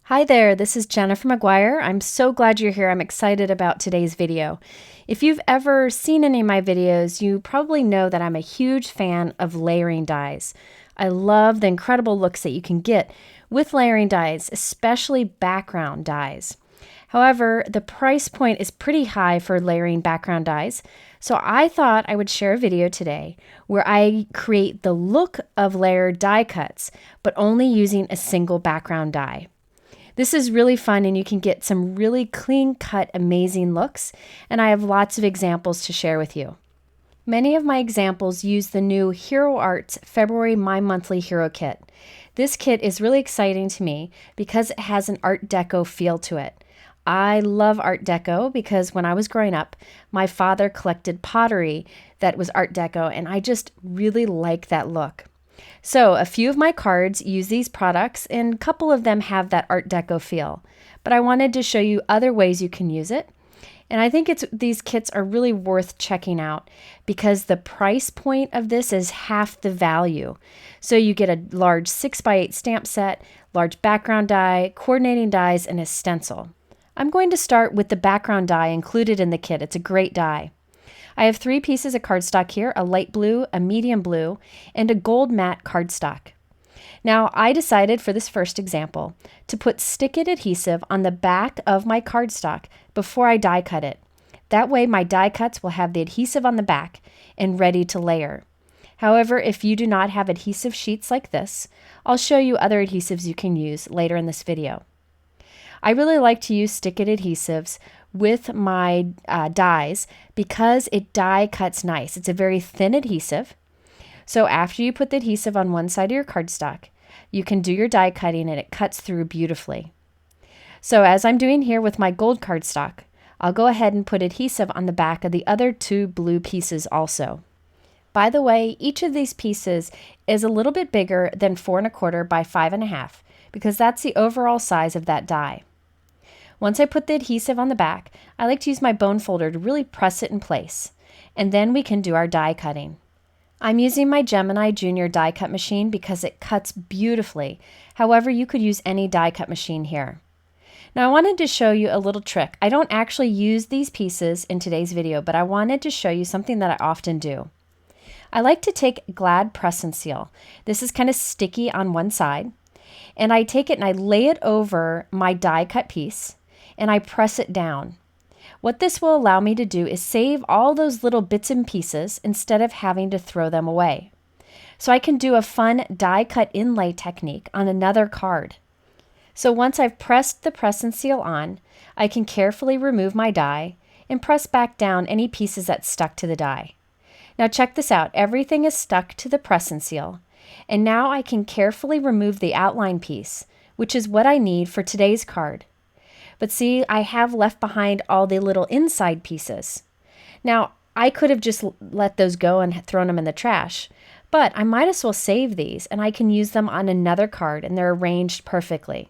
Hi there, this is Gina from McGuire. I'm so glad you're here. I'm excited about today's video. If you've ever seen any of my videos, you probably know that I'm a huge fan of layering dies. I love the incredible looks that you can get with layering dies, especially background dies. However, the price point is pretty high for layering background dies, so I thought I would share a video today where I create the look of layered die cuts, but only using a single background die. This is really fun and you can get some really clean cut, amazing looks, and I have lots of examples to share with you. Many of my examples use the new Hero Arts February My Monthly Hero Kit. This kit is really exciting to me because it has an Art Deco feel to it. I love Art Deco because when I was growing up, my father collected pottery that was Art Deco, and I just really like that look. So a few of my cards use these products and a couple of them have that Art Deco feel, but I wanted to show you other ways you can use it. And I think these kits are really worth checking out because the price point of this is half the value. So you get a large 6x8 stamp set, large background die, coordinating dies, and a stencil. I'm going to start with the background die included in the kit. It's a great die. I have 3 pieces of cardstock here, a light blue, a medium blue, and a gold matte cardstock. Now, I decided for this first example to put stick-it adhesive on the back of my cardstock before I die cut it. That way my die cuts will have the adhesive on the back and ready to layer. However, if you do not have adhesive sheets like this, I'll show you other adhesives you can use later in this video. I really like to use stick-it adhesives with my dies because it die cuts nice. It's a very thin adhesive. So after you put the adhesive on one side of your cardstock, you can do your die cutting and it cuts through beautifully. So as I'm doing here with my gold cardstock, I'll go ahead and put adhesive on the back of the other 2 blue pieces also. By the way, each of these pieces is a little bit bigger than 4 1/4 by 5 1/2 because that's the overall size of that die. Once I put the adhesive on the back, I like to use my bone folder to really press it in place, and then we can do our die cutting. I'm using my Gemini Junior die cut machine because it cuts beautifully. However, you could use any die cut machine here. Now I wanted to show you a little trick. I don't actually use these pieces in today's video, but I wanted to show you something that I often do. I like to take Glad Press and Seal. This is kind of sticky on one side, and I take it and I lay it over my die cut piece, and I press it down. What this will allow me to do is save all those little bits and pieces instead of having to throw them away. So I can do a fun die cut inlay technique on another card. So once I've pressed the press and seal on, I can carefully remove my die and press back down any pieces that stuck to the die. Now check this out. Everything is stuck to the press and seal, and now I can carefully remove the outline piece, which is what I need for today's card. But see, I have left behind all the little inside pieces. Now, I could have just let those go and thrown them in the trash, but I might as well save these and I can use them on another card and they're arranged perfectly.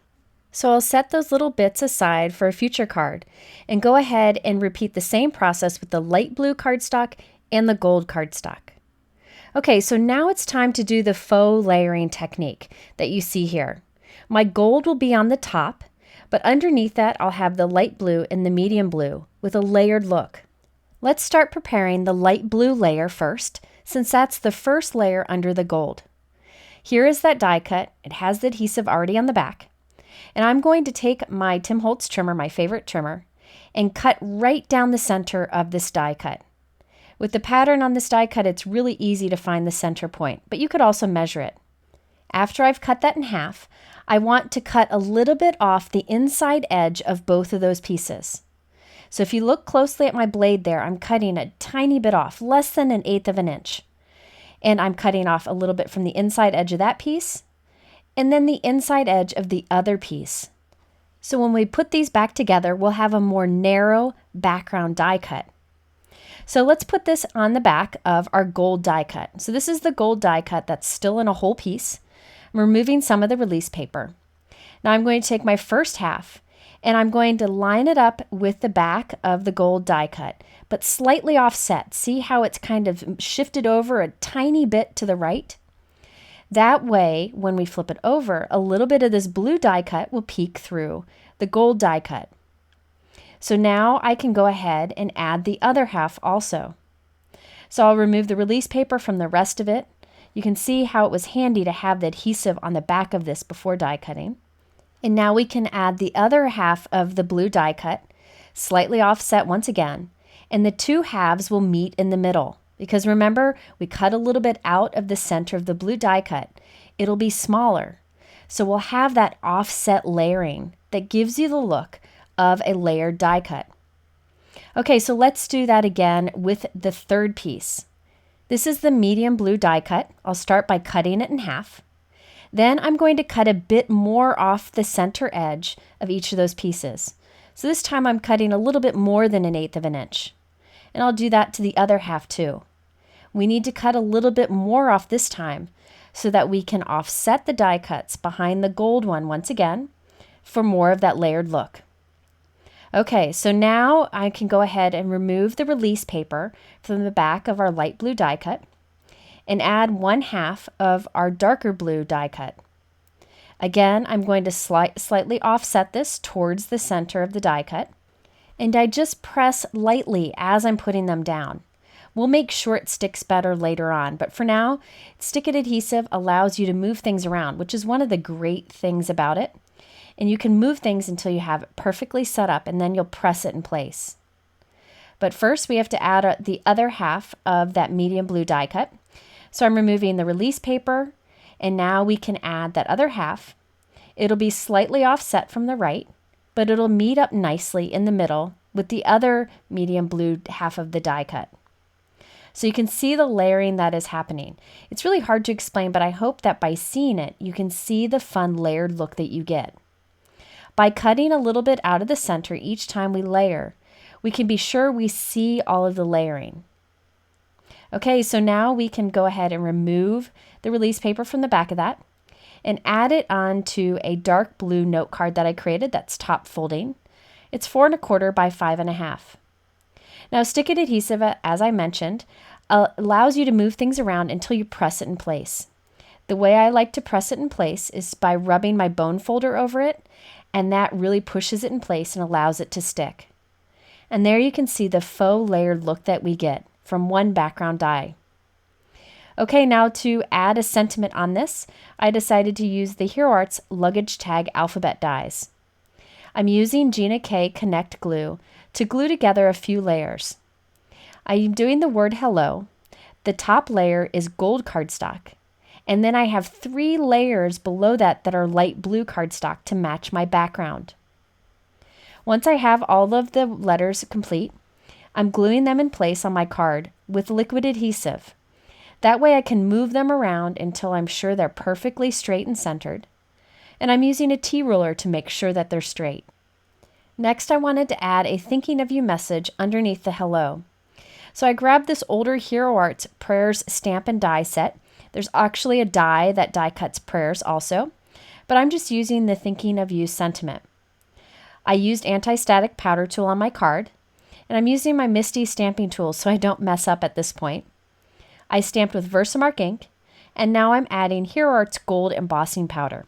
So I'll set those little bits aside for a future card and go ahead and repeat the same process with the light blue cardstock and the gold cardstock. Okay, so now it's time to do the faux layering technique that you see here. My gold will be on the top, but underneath that I'll have the light blue and the medium blue with a layered look. Let's start preparing the light blue layer first, since that's the first layer under the gold. Here is that die cut. It has the adhesive already on the back. And I'm going to take my Holtz Trimmer, my favorite trimmer, and cut right down the center of this die cut. With the pattern on this die cut, it's really easy to find the center point, but you could also measure it. After I've cut that in half, I want to cut a little bit off the inside edge of both of those pieces. So if you look closely at my blade there, I'm cutting a tiny bit off, less than 1/8 of an inch. And I'm cutting off a little bit from the inside edge of that piece, and then the inside edge of the other piece. So when we put these back together, we'll have a more narrow background die cut. So let's put this on the back of our gold die cut. So this is the gold die cut that's still in a whole piece. I'm removing some of the release paper. Now I'm going to take my first half and I'm going to line it up with the back of the gold die cut, but slightly offset. See how it's kind of shifted over a tiny bit to the right? That way, when we flip it over, a little bit of this blue die cut will peek through the gold die cut. So now I can go ahead and add the other half also. So I'll remove the release paper from the rest of it. You can see how it was handy to have the adhesive on the back of this before die cutting. And now we can add the other half of the blue die cut, slightly offset once again, and the two halves will meet in the middle. Because remember, we cut a little bit out of the center of the blue die cut. It'll be smaller. So we'll have that offset layering that gives you the look of a layered die cut. Okay, so let's do that again with the third piece. This is the medium blue die cut. I'll start by cutting it in half. Then I'm going to cut a bit more off the center edge of each of those pieces. So this time I'm cutting a little bit more than 1/8 of an inch. And I'll do that to the other half too. We need to cut a little bit more off this time so that we can offset the die cuts behind the gold one once again for more of that layered look. Okay, so now I can go ahead and remove the release paper from the back of our light blue die cut and add 1/2 of our darker blue die cut. Again, I'm going to slightly offset this towards the center of the die cut, and I just press lightly as I'm putting them down. We'll make sure it sticks better later on, but for now, stick-it adhesive allows you to move things around, which is one of the great things about it. And you can move things until you have it perfectly set up, and then you'll press it in place. But first, we have to add the other half of that medium blue die cut. So I'm removing the release paper, and now we can add that other half. It'll be slightly offset from the right, but it'll meet up nicely in the middle with the other medium blue half of the die cut. So you can see the layering that is happening. It's really hard to explain, but I hope that by seeing it, you can see the fun layered look that you get. By cutting a little bit out of the center each time we layer, we can be sure we see all of the layering. Okay, so now we can go ahead and remove the release paper from the back of that and add it onto a dark blue note card that I created that's top folding. It's 4 1/4 by 5 1/2. Now stick-it adhesive, as I mentioned, allows you to move things around until you press it in place. The way I like to press it in place is by rubbing my bone folder over it, and that really pushes it in place and allows it to stick. And there you can see the faux layered look that we get from one background die. Okay, now to add a sentiment on this, I decided to use the Hero Arts Luggage Tag Alphabet dies. I'm using Gina K Connect glue to glue together a few layers. I'm doing the word hello. The top layer is gold cardstock. And then I have 3 layers below that that are light blue cardstock to match my background. Once I have all of the letters complete, I'm gluing them in place on my card with liquid adhesive. That way I can move them around until I'm sure they're perfectly straight and centered. And I'm using a T-ruler to make sure that they're straight. Next, I wanted to add a thinking of you message underneath the hello. So I grabbed this older Hero Arts Prayers stamp and die set. There's actually a die that die cuts prayers also, but I'm just using the thinking of you sentiment. I used anti-static powder tool on my card, and I'm using my MISTI stamping tool so I don't mess up at this point. I stamped with VersaMark Ink, and now I'm adding Hero Arts Gold embossing powder.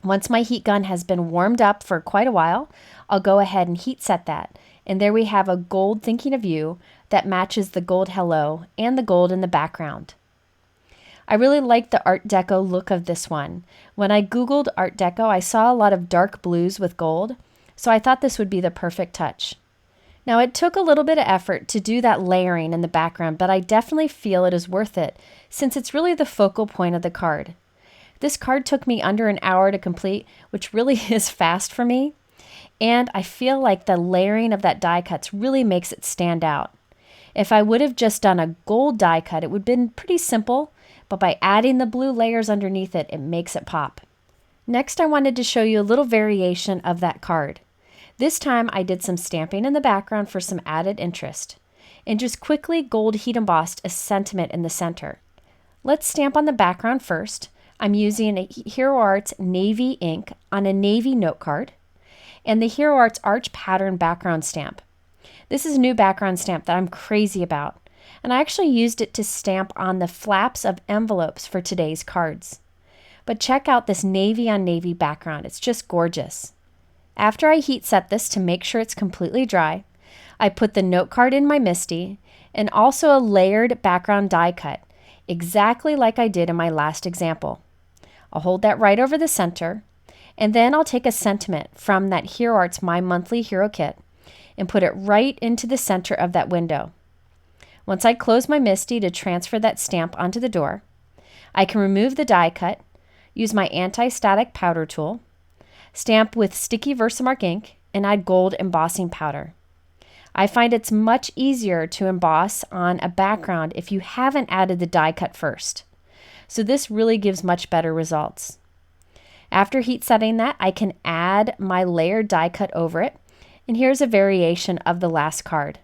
Once my heat gun has been warmed up for quite a while, I'll go ahead and heat set that, and there we have a gold thinking of you that matches the gold hello and the gold in the background. I really like the Art Deco look of this one. When I Googled Art Deco, I saw a lot of dark blues with gold, so I thought this would be the perfect touch. Now, it took a little bit of effort to do that layering in the background, but I definitely feel it is worth it since it's really the focal point of the card. This card took me under an hour to complete, which really is fast for me, and I feel like the layering of that die cuts really makes it stand out. If I would have just done a gold die cut, it would have been pretty simple, but by adding the blue layers underneath it, it makes it pop. Next, I wanted to show you a little variation of that card. This time, I did some stamping in the background for some added interest, and just quickly gold heat embossed a sentiment in the center. Let's stamp on the background first. I'm using a Hero Arts Navy ink on a navy note card, and the Hero Arts Arch Pattern background stamp. This is a new background stamp that I'm crazy about. and I actually used it to stamp on the flaps of envelopes for today's cards. But check out this navy on navy background. It's just gorgeous. After I heat set this to make sure it's completely dry, I put the note card in my MISTI and also a layered background die cut, exactly like I did in my last example. I'll hold that right over the center, and then I'll take a sentiment from that Hero Arts My Monthly Hero Kit and put it right into the center of that window. Once I close my MISTI to transfer that stamp onto the door, I can remove the die cut, use my anti-static powder tool, stamp with sticky VersaMark ink, and add gold embossing powder. I find it's much easier to emboss on a background if you haven't added the die cut first. So this really gives much better results. After heat setting that, I can add my layered die cut over it, and here's a variation of the last card.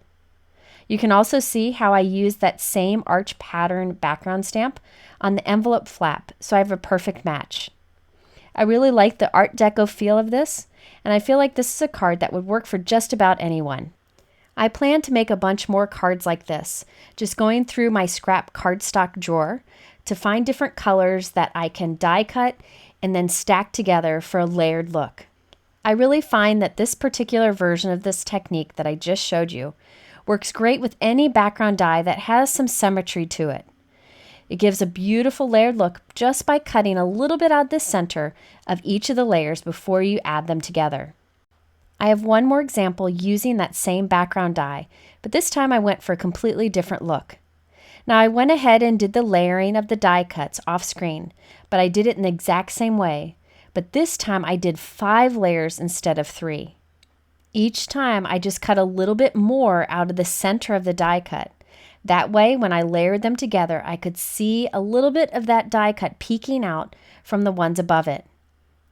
You can also see how I use that same arch pattern background stamp on the envelope flap, so I have a perfect match. I really like the Art Deco feel of this, and I feel like this is a card that would work for just about anyone. I plan to make a bunch more cards like this, just going through my scrap cardstock drawer to find different colors that I can die cut and then stack together for a layered look. I really find that this particular version of this technique that I just showed you works great with any background die that has some symmetry to it. It gives a beautiful layered look just by cutting a little bit out the center of each of the layers before you add them together. I have one more example using that same background die, but this time I went for a completely different look. Now I went ahead and did the layering of the die cuts off screen, but I did it in the exact same way, but this time I did 5 layers instead of 3. Each time I just cut a little bit more out of the center of the die cut. That way, when I layered them together, I could see a little bit of that die cut peeking out from the ones above it.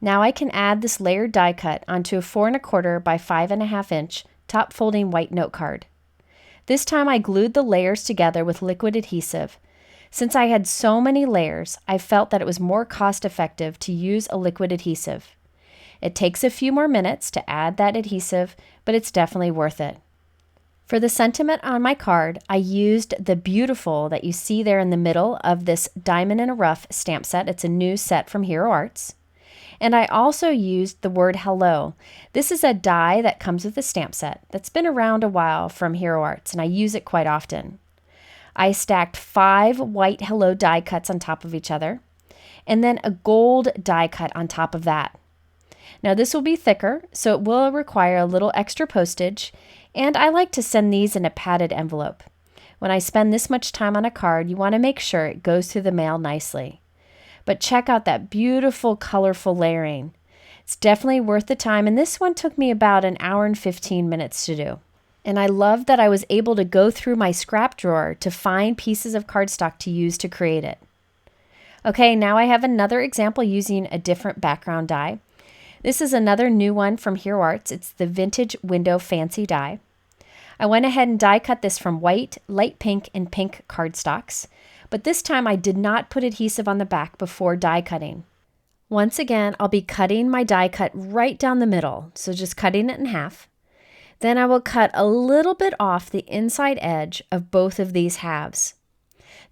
Now I can add this layered die cut onto a 4 1/4 by 5 1/2 inch top folding white note card. This time I glued the layers together with liquid adhesive. Since I had so many layers, I felt that it was more cost effective to use a liquid adhesive. It takes a few more minutes to add that adhesive, but it's definitely worth it. For the sentiment on my card, I used the beautiful that you see there in the middle of this Diamond in a Rough stamp set. It's a new set from Hero Arts. And I also used the word hello. This is a die that comes with the stamp set that's been around a while from Hero Arts, and I use it quite often. I stacked 5 white hello die cuts on top of each other, and then a gold die cut on top of that. Now this will be thicker, so it will require a little extra postage, and I like to send these in a padded envelope. When I spend this much time on a card, you want to make sure it goes through the mail nicely. But check out that beautiful, colorful layering. It's definitely worth the time, and this one took me about 1 hour and 15 minutes to do. And I love that I was able to go through my scrap drawer to find pieces of cardstock to use to create it. Okay, now I have another example using a different background die. This is another new one from Hero Arts. It's the Vintage Window Fancy die. I went ahead and die cut this from white, light pink, and pink cardstocks. But this time I did not put adhesive on the back before die cutting. Once again, I'll be cutting my die cut right down the middle, so just cutting it in half. Then I will cut a little bit off the inside edge of both of these halves.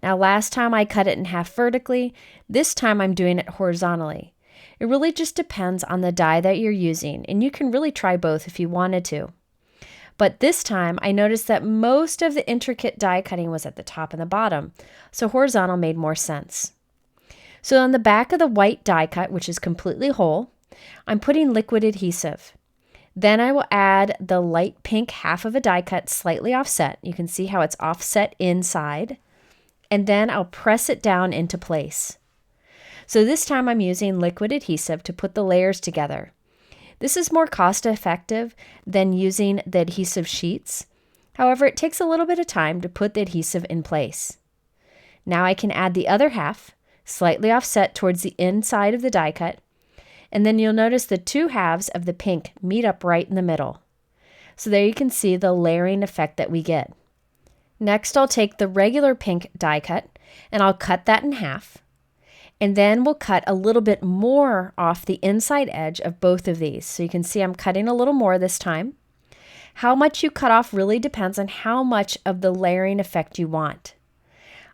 Now last time I cut it in half vertically, this time I'm doing it horizontally. It really just depends on the die that you're using, and you can really try both if you wanted to. But this time, I noticed that most of the intricate die cutting was at the top and the bottom, so horizontal made more sense. So on the back of the white die cut, which is completely whole, I'm putting liquid adhesive. Then I will add the light pink half of a die cut slightly offset. You can see how it's offset inside. And then I'll press it down into place. So this time I'm using liquid adhesive to put the layers together. This is more cost effective than using the adhesive sheets. However, it takes a little bit of time to put the adhesive in place. Now I can add the other half, slightly offset towards the inside of the die cut, and then you'll notice the 2 halves of the pink meet up right in the middle. So there you can see the layering effect that we get. Next, I'll take the regular pink die cut and I'll cut that in half. And then we'll cut a little bit more off the inside edge of both of these. So you can see I'm cutting a little more this time. How much you cut off really depends on how much of the layering effect you want.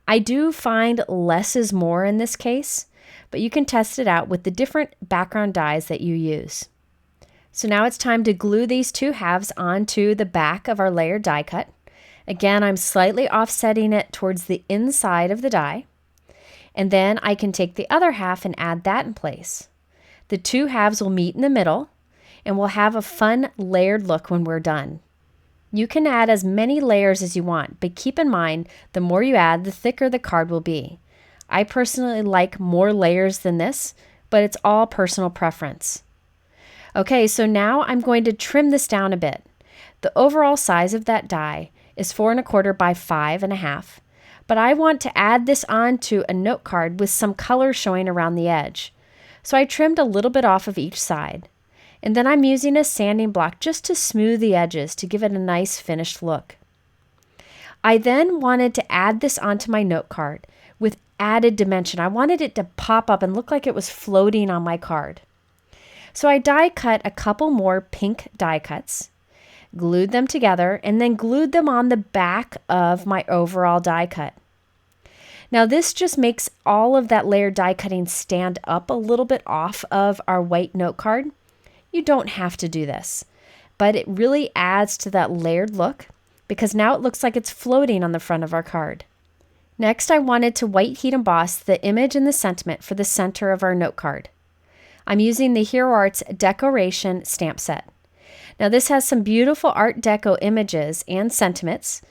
I do find less is more in this case, but you can test it out with the different background dies that you use. So now it's time to glue these two halves onto the back of our layered die cut. Again, I'm slightly offsetting it towards the inside of the die. And then I can take the other half and add that in place. The two halves will meet in the middle, and we'll have a fun layered look when we're done. You can add as many layers as you want, but keep in mind, the more you add, the thicker the card will be. I personally like more layers than this, but it's all personal preference. Okay, so now I'm going to trim this down a bit. The overall size of that die is 4 1/4 by 5 1/2, but I want to add this onto a note card with some color showing around the edge. So I trimmed a little bit off of each side. And then I'm using a sanding block just to smooth the edges to give it a nice finished look. I then wanted to add this onto my note card with added dimension. I wanted it to pop up and look like it was floating on my card. So I die cut a couple more pink die cuts, glued them together, and then glued them on the back of my overall die cut. Now this just makes all of that layered die cutting stand up a little bit off of our white note card. You don't have to do this, but it really adds to that layered look because now it looks like it's floating on the front of our card. Next, I wanted to white heat emboss the image and the sentiment for the center of our note card. I'm using the Hero Arts Deco-ration stamp set. Now this has some beautiful Art Deco images and sentiments.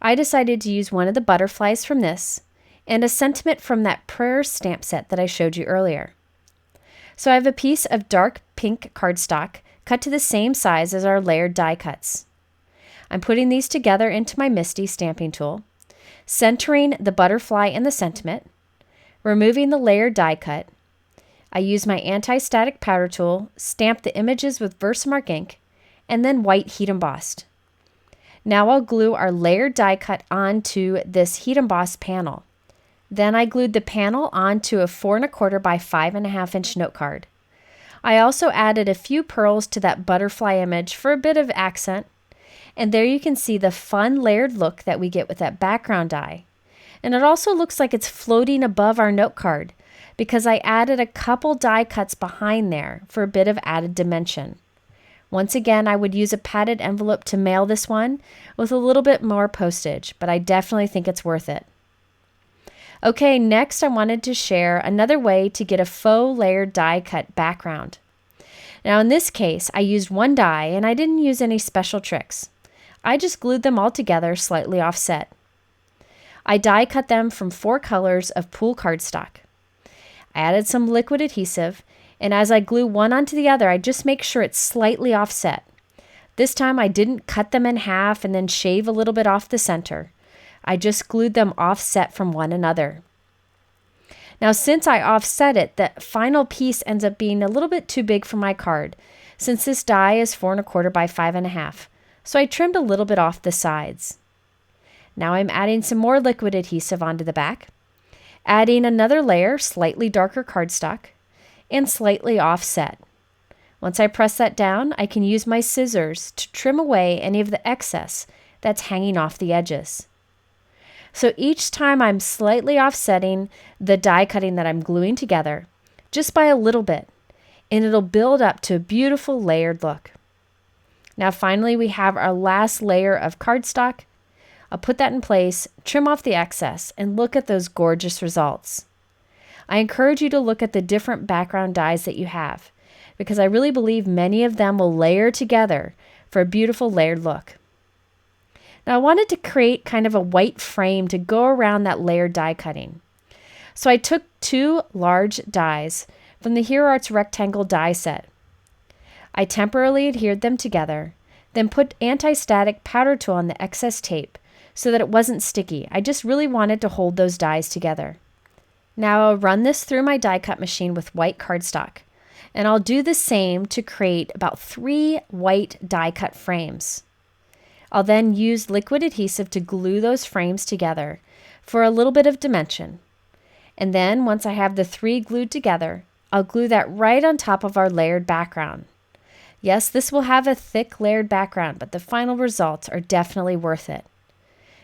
I decided to use one of the butterflies from this and a sentiment from that prayer stamp set that I showed you earlier. So I have a piece of dark pink cardstock cut to the same size as our layered die cuts. I'm putting these together into my MISTI stamping tool, centering the butterfly and the sentiment, removing the layered die cut. I use my anti-static powder tool, stamp the images with VersaMark Ink, and then white heat embossed. Now I'll glue our layered die cut onto this heat embossed panel. Then I glued the panel onto a 4 1/4 by 5 1/2 inch note card. I also added a few pearls to that butterfly image for a bit of accent. And there you can see the fun layered look that we get with that background die. And it also looks like it's floating above our note card because I added a couple die cuts behind there for a bit of added dimension. Once again, I would use a padded envelope to mail this one with a little bit more postage, but I definitely think it's worth it. Okay, next I wanted to share another way to get a faux layered die cut background. Now in this case, I used one die and I didn't use any special tricks. I just glued them all together slightly offset. I die cut them from 4 colors of pool cardstock. I added some liquid adhesive, and as I glue one onto the other, I just make sure it's slightly offset. This time I didn't cut them in half and then shave a little bit off the center. I just glued them offset from one another. Now since I offset it, the final piece ends up being a little bit too big for my card, since this die is 4 1/4 by 5 1/2, so I trimmed a little bit off the sides. Now I'm adding some more liquid adhesive onto the back, adding another layer, slightly darker cardstock, and slightly offset. Once I press that down, I can use my scissors to trim away any of the excess that's hanging off the edges. So each time I'm slightly offsetting the die cutting that I'm gluing together, just by a little bit, and it'll build up to a beautiful layered look. Now finally we have our last layer of cardstock. I'll put that in place, trim off the excess, and look at those gorgeous results. I encourage you to look at the different background dies that you have, because I really believe many of them will layer together for a beautiful layered look. Now I wanted to create kind of a white frame to go around that layered die cutting. So I took 2 large dies from the Hero Arts rectangle die set. I temporarily adhered them together, then put anti-static powder tool on the excess tape so that it wasn't sticky. I just really wanted to hold those dies together. Now I'll run this through my die cut machine with white cardstock, and I'll do the same to create about 3 white die cut frames. I'll then use liquid adhesive to glue those frames together for a little bit of dimension. And then once I have the 3 glued together, I'll glue that right on top of our layered background. Yes, this will have a thick layered background, but the final results are definitely worth it.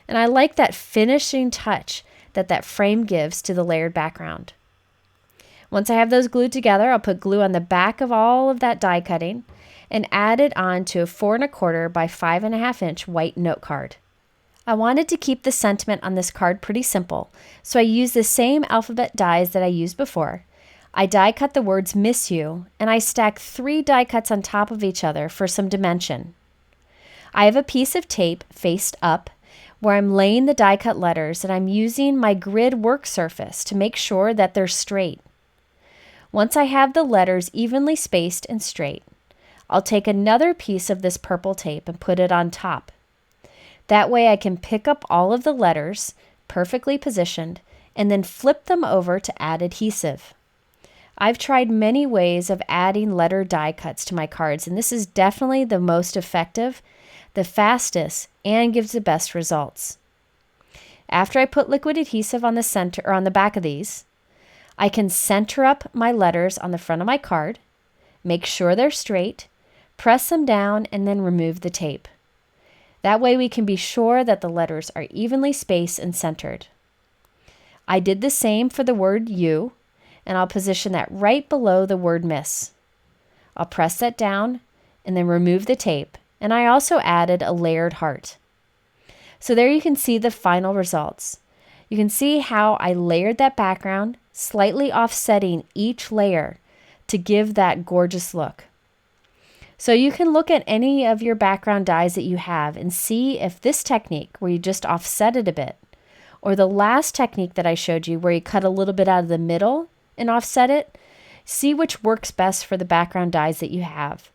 And I like that finishing touch that frame gives to the layered background. Once I have those glued together, I'll put glue on the back of all of that die cutting and add it on to a 4 1/4 by 5.5 inch white note card. I wanted to keep the sentiment on this card pretty simple, so I used the same alphabet dies that I used before. I die cut the words "Miss You," and I stack 3 die cuts on top of each other for some dimension. I have a piece of tape faced up where I'm laying the die cut letters, and I'm using my grid work surface to make sure that they're straight. Once I have the letters evenly spaced and straight, I'll take another piece of this purple tape and put it on top. That way I can pick up all of the letters, perfectly positioned, and then flip them over to add adhesive. I've tried many ways of adding letter die cuts to my cards, and this is definitely the most effective, the fastest, and gives the best results. After I put liquid adhesive on the center or on the back of these, I can center up my letters on the front of my card, make sure they're straight, press them down, and then remove the tape. That way we can be sure that the letters are evenly spaced and centered. I did the same for the word "You," and I'll position that right below the word "Miss." I'll press that down and then remove the tape, and I also added a layered heart. So there you can see the final results. You can see how I layered that background, slightly offsetting each layer to give that gorgeous look. So you can look at any of your background dies that you have and see if this technique, where you just offset it a bit, or the last technique that I showed you where you cut a little bit out of the middle and offset it, see which works best for the background dies that you have.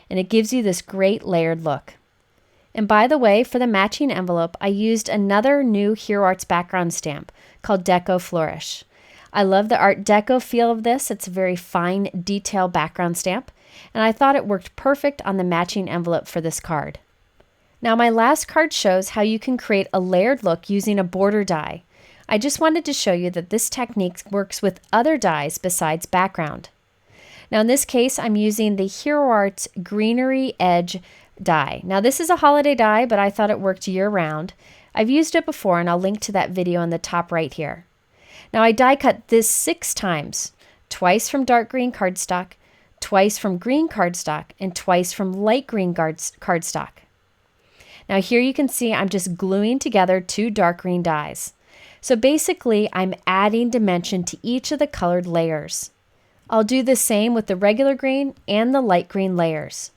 And it gives you this great layered look. And by the way, for the matching envelope, I used another new Hero Arts background stamp called Flourish. I love the Art Deco feel of this. It's a very fine detail background stamp, and I thought it worked perfect on the matching envelope for this card. Now my last card shows how you can create a layered look using a border die. I just wanted to show you that this technique works with other dies besides background. Now in this case, I'm using the Hero Arts Greenery Edge die. Now this is a holiday die, but I thought it worked year-round. I've used it before, and I'll link to that video on the top right here. Now I die cut this 6 times, twice from dark green cardstock, twice from green cardstock, and twice from light green cardstock. Now here you can see I'm just gluing together 2 dark green dies. So basically I'm adding dimension to each of the colored layers. I'll do the same with the regular green and the light green layers.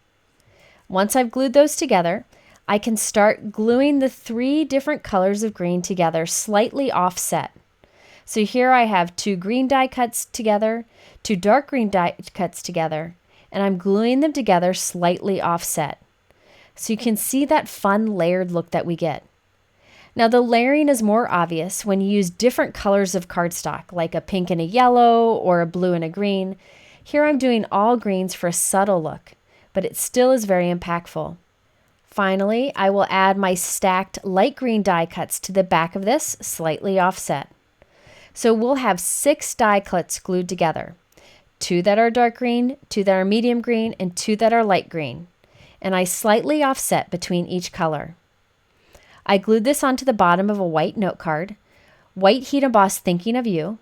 Once I've glued those together, I can start gluing the 3 different colors of green together slightly offset. So here I have 2 green die cuts together, 2 dark green die cuts together, and I'm gluing them together slightly offset. So you can see that fun layered look that we get. Now the layering is more obvious when you use different colors of cardstock, like a pink and a yellow or a blue and a green. Here I'm doing all greens for a subtle look, but it still is very impactful. Finally, I will add my stacked light green die cuts to the back of this, slightly offset. So we'll have 6 die cuts glued together. 2 that are dark green, 2 that are medium green, and 2 that are light green. And I slightly offset between each color. I glued this onto the bottom of a white note card, white heat embossed "Thinking of You,"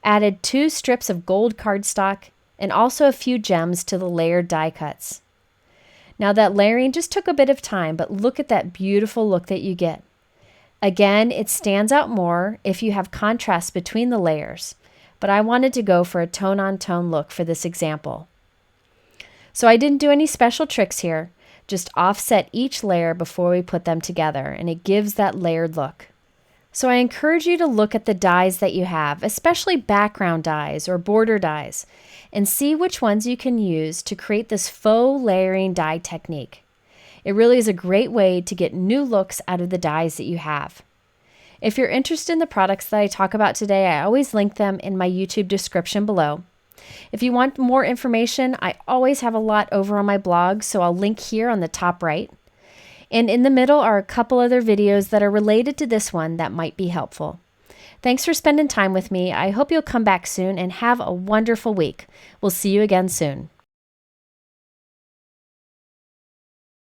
added 2 strips of gold cardstock, and also a few gems to the layered die cuts. Now that layering just took a bit of time, but look at that beautiful look that you get. Again, it stands out more if you have contrast between the layers, but I wanted to go for a tone-on-tone look for this example. So I didn't do any special tricks here, just offset each layer before we put them together, and it gives that layered look. So I encourage you to look at the dies that you have, especially background dies or border dies, and see which ones you can use to create this faux layering die technique. It really is a great way to get new looks out of the dies that you have. If you're interested in the products that I talk about today, I always link them in my YouTube description below. If you want more information, I always have a lot over on my blog, so I'll link here on the top right. And in the middle are a couple other videos that are related to this one that might be helpful. Thanks for spending time with me. I hope you'll come back soon and have a wonderful week. We'll see you again soon.